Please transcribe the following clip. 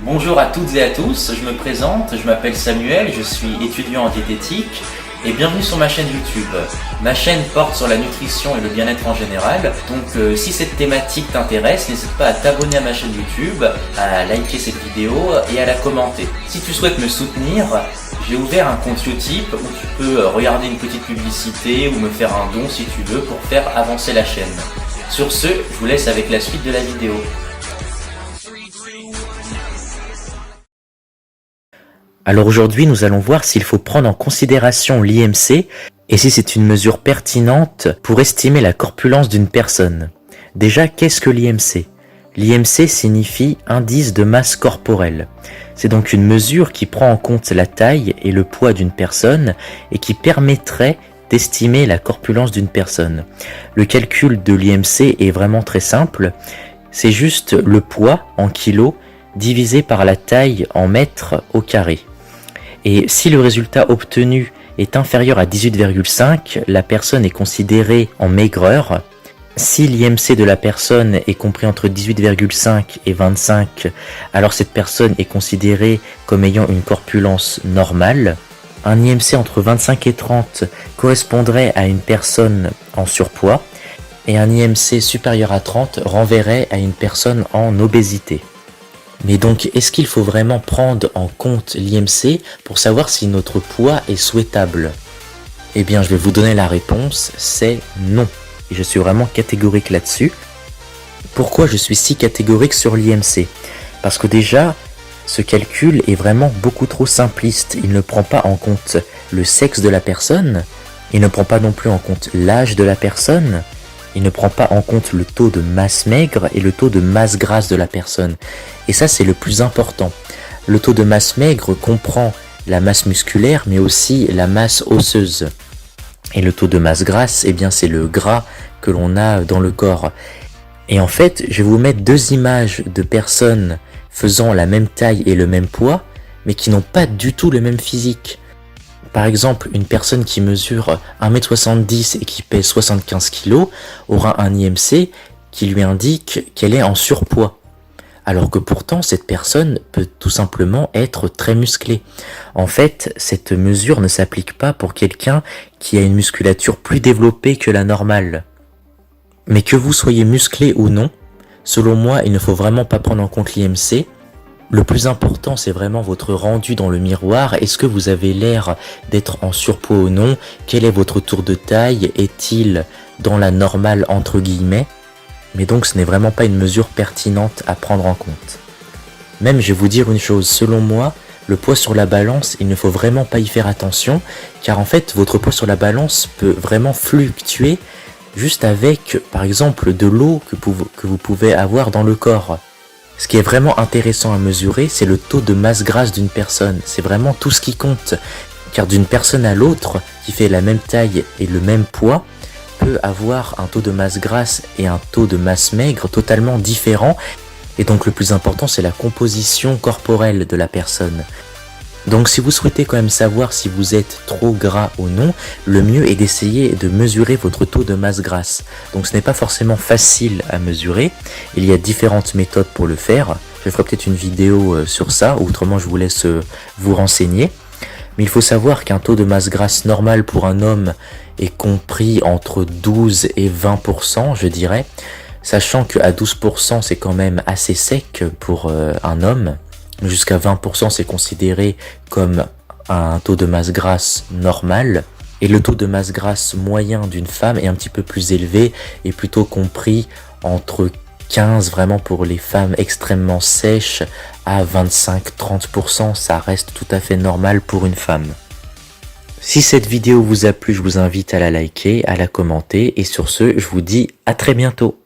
Bonjour à toutes et à tous, je me présente, je m'appelle Samuel, je suis étudiant en diététique et bienvenue sur ma chaîne YouTube. Ma chaîne porte sur la nutrition et le bien-être en général, donc si cette thématique t'intéresse, n'hésite pas à t'abonner à ma chaîne YouTube, à liker cette vidéo et à la commenter. Si tu souhaites me soutenir, j'ai ouvert un compte Utip où tu peux regarder une petite publicité ou me faire un don si tu veux pour faire avancer la chaîne. Sur ce, je vous laisse avec la suite de la vidéo. Alors aujourd'hui, nous allons voir s'il faut prendre en considération l'IMC et si c'est une mesure pertinente pour estimer la corpulence d'une personne. Déjà, qu'est-ce que l'IMC ? L'IMC signifie indice de masse corporelle. C'est donc une mesure qui prend en compte la taille et le poids d'une personne et qui permettrait d'estimer la corpulence d'une personne. Le calcul de l'IMC est vraiment très simple. C'est juste le poids en kilos divisé par la taille en mètres au carré. Et si le résultat obtenu est inférieur à 18,5, la personne est considérée en maigreur. Si l'IMC de la personne est compris entre 18,5 et 25, alors cette personne est considérée comme ayant une corpulence normale. Un IMC entre 25 et 30 correspondrait à une personne en surpoids, et un IMC supérieur à 30 renverrait à une personne en obésité. Mais donc, est-ce qu'il faut vraiment prendre en compte l'IMC pour savoir si notre poids est souhaitable ? Eh bien, je vais vous donner la réponse, c'est non. Et je suis vraiment catégorique là-dessus. Pourquoi je suis si catégorique sur l'IMC ? Parce que déjà, ce calcul est vraiment beaucoup trop simpliste. Il ne prend pas en compte le sexe de la personne, il ne prend pas non plus en compte l'âge de la personne, il ne prend pas en compte le taux de masse maigre et le taux de masse grasse de la personne. Et ça, c'est le plus important. Le taux de masse maigre comprend la masse musculaire, mais aussi la masse osseuse. Et le taux de masse grasse, eh bien, c'est le gras que l'on a dans le corps. Et en fait, je vais vous mettre deux images de personnes faisant la même taille et le même poids, mais qui n'ont pas du tout le même physique. Par exemple, une personne qui mesure 1m70 et qui pèse 75 kg aura un IMC qui lui indique qu'elle est en surpoids. Alors que pourtant, cette personne peut tout simplement être très musclée. En fait, cette mesure ne s'applique pas pour quelqu'un qui a une musculature plus développée que la normale. Mais que vous soyez musclé ou non, selon moi, il ne faut vraiment pas prendre en compte l'IMC. Le plus important, c'est vraiment votre rendu dans le miroir. Est-ce que vous avez l'air d'être en surpoids ou non ? Quel est votre tour de taille ? Est-il dans la normale entre guillemets ? Mais donc ce n'est vraiment pas une mesure pertinente à prendre en compte. Même je vais vous dire une chose, selon moi, le poids sur la balance, il ne faut vraiment pas y faire attention, car en fait votre poids sur la balance peut vraiment fluctuer juste avec, par exemple, de l'eau que vous pouvez avoir dans le corps. Ce qui est vraiment intéressant à mesurer, c'est le taux de masse grasse d'une personne. C'est vraiment tout ce qui compte. Car d'une personne à l'autre, qui fait la même taille et le même poids, peut avoir un taux de masse grasse et un taux de masse maigre totalement différents. Et donc le plus important, c'est la composition corporelle de la personne. Donc si vous souhaitez quand même savoir si vous êtes trop gras ou non, le mieux est d'essayer de mesurer votre taux de masse grasse. Donc ce n'est pas forcément facile à mesurer, il y a différentes méthodes pour le faire. Je ferai peut-être une vidéo sur ça, ou autrement je vous laisse vous renseigner. Mais il faut savoir qu'un taux de masse grasse normal pour un homme est compris entre 12 et 20%, je dirais. Sachant qu'à 12% c'est quand même assez sec pour un homme. Jusqu'à 20% c'est considéré comme un taux de masse grasse normal. Et le taux de masse grasse moyen d'une femme est un petit peu plus élevé et plutôt compris entre 15 vraiment pour les femmes extrêmement sèches à 25-30%. Ça reste tout à fait normal pour une femme. Si cette vidéo vous a plu, je vous invite à la liker, à la commenter et sur ce, je vous dis à très bientôt.